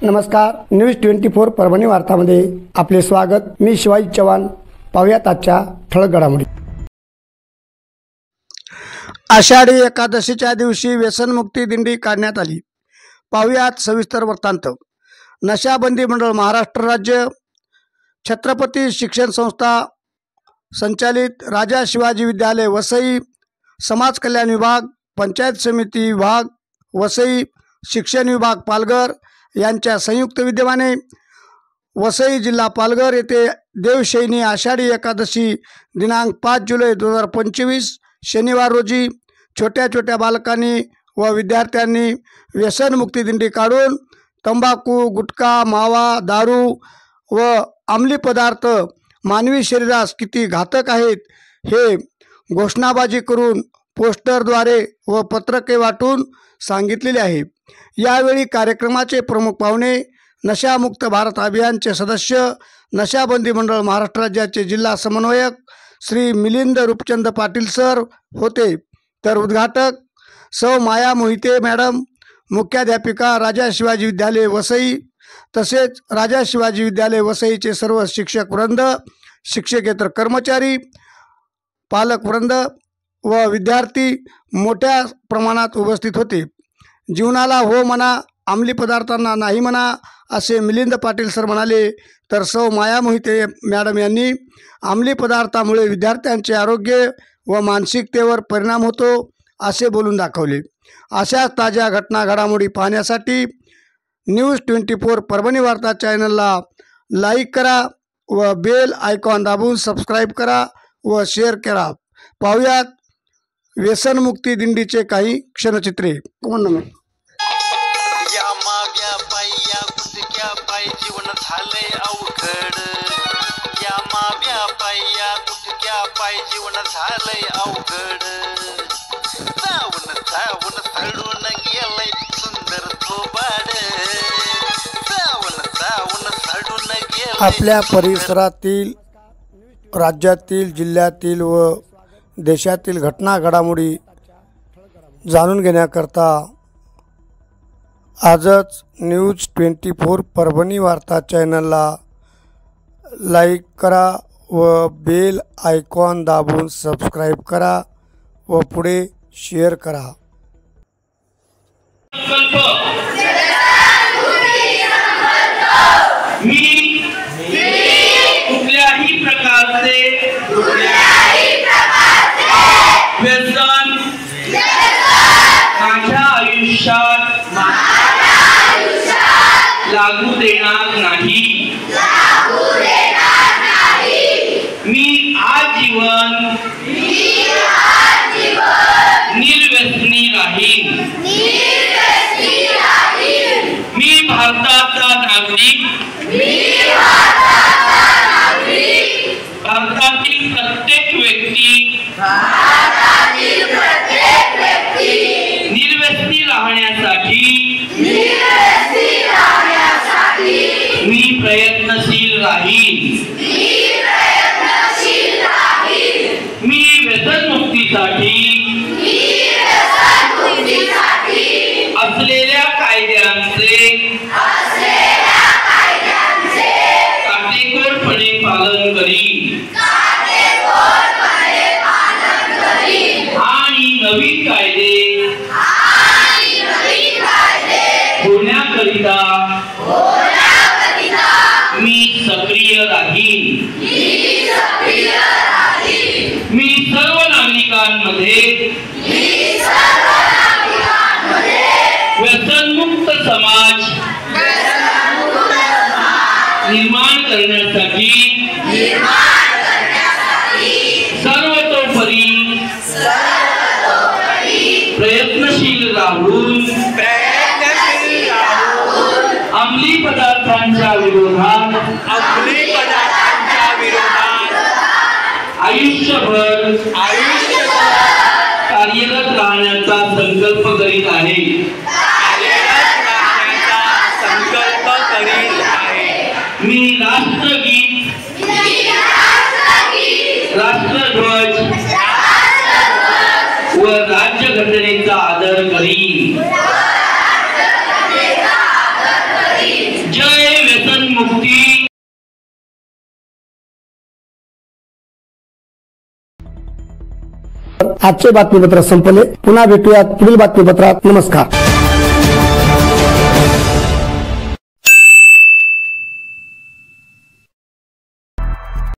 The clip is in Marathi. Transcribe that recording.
नमस्कार, न्यूज 24 परभणी वार्तामध्ये आपले स्वागत। मी शिवाजी चव्हाण। पाहूयात आजच्या ठळक घडामोडी। आषाढी एकादशीच्या दिवशी व्यसनमुक्ती दिंडी काढण्यात आली। पाहूयात सविस्तर वृत्तांत। नशाबंदी मंडळ महाराष्ट्र राज्य, छत्रपती शिक्षण संस्था संचालित राजा शिवाजी विद्यालय वसई, समाज कल्याण विभाग, पंचायत समिती विभाग वसई, शिक्षण विभाग पालघर यांच्या संयुक्त विद्यमाने वसई जिल्हा पालघर येथे देवशयनी आषाढी एकादशी दिनांक 5 जुलै 2025 शनिवार रोजी छोट्या छोट्या बालकांनी व विद्यार्थ्यांनी व्यसनमुक्ती दिंडी काढून तंबाखू, गुटखा, मावा, दारू व अंमली पदार्थ मानवी शरीरास किती घातक आहेत हे घोषणाबाजी करून पोस्टरद्वारे व पत्रके वाटून सांगितलेले आहे। यावेळी कार्यक्रमाचे प्रमुख पाहुणे नशामुक्त भारत अभियानचे सदस्य, नशाबंदी मंडळ महाराष्ट्र राज्याचे जिल्हा समन्वयक श्री मिलिंद रूपचंद पाटील सर होते, तर उद्घाटक सौ माया मोहिते मॅडम, मुख्याध्यापिका राजा शिवाजी विद्यालय वसई तसेच राजा शिवाजी विद्यालय वसईचे सर्व शिक्षक वृंद, शिक्षकेतर कर्मचारी, पालक वृंद व विद्यार्थी मोठ्या प्रमाणात उपस्थित होते। जीवनाला हो म्हणा, अंमली पदार्थांना नाही म्हणा असे मिलिंद पाटील सर म्हणाले, तर सौ माया मोहिते मॅडम यांनी अंमली पदार्थामुळे विद्यार्थ्यांचे आरोग्य व मानसिकतेवर परिणाम होतो असे बोलून दाखवले। अशाच ताज्या घटना घडामोडी पाहण्यासाठी न्यूज 24 परभणी वार्ता चॅनलला लाईक करा व बेल आयकॉन दाबून सबस्क्राईब करा व शेअर करा। पाहूयात व्यसनमुक्ती दिंडीचे काही क्षणचित्रे। या माग्या पायी या गुटक्या पायी जीवन झालंय अवघड, या माव्या पायी या गुटक्या पायी जीवन झालंय अवघड, जाऊन जाऊन सडून गेलंय सुंदर थोबाड, जाऊन जाऊन सडून गेलंय। आपल्या परिसरातील, राज्यातील, जिल्ह्यातील व देशातील घटना घडामोडी जाणून घेण्याकरता आजच न्यूज 24 परभणी वार्ता चॅनलला लाईक करा व बेल आयकॉन दाबून सबस्क्राईब करा व पुढे शेअर करा। मी कुठल्याही प्रकारचे व्यसन माझ्या आयुष्यात लागू देणार नाही। मी आजीवन निर्व्यसनी राहीन। मी भारताचा नागरिक, भारतातील प्रत्येक व्यक्ती निर्व्यसनी राहण्यासाठी मी प्रयत्नशील राहीन। मी व्यसनमुक्तीसाठी असलेल्या कायद्यांचे काटेकोरपणे पालन करीन आणि नवीन कायदे होण्याकरिता मी सक्रिय राहीन। मी सर्व नागरिकांमध्ये व्यसनमुक्त समाज निर्माण करण्यासाठी सर्वतोपरी प्रयत्नशील राहून अंमली पदार्थांच्या विरोधात आयुष्यभर कार्यरत राहण्याचा संकल्प करीत आहे। मी राष्ट्रगीत, राष्ट्रध्वज व राज्यघटनेचा आदर करीन। आजचे बातमीपत्र संपले. पुन्हा भेटूयात पुढील बातमीपत्रात. नमस्कार.